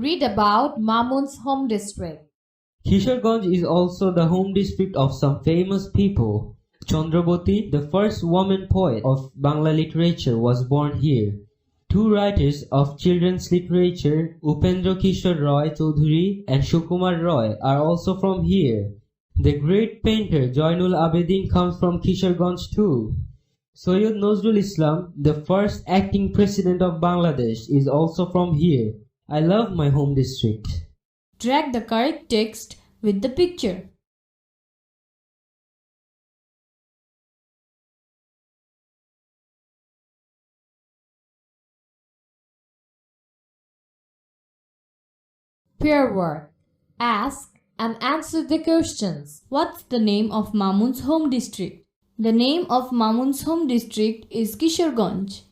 Read about Mamun's home district. Kisharganj is also the home district of some famous people. Chandravati, the first woman poet of Bangla literature, was born here. Two writers of children's literature, Upendra Kishore Roy Chaudhuri and Sukumar Roy, are also from here. The great painter Joinul Abedin comes from Kisharganj too. Sayyid Nazrul Islam, the first acting president of Bangladesh, is also from here. I love my home district. Drag the correct text with the picture. Pair work. Ask and answer the questions. What's the name of Mamun's home district? The name of Mamun's home district is Kisharganj.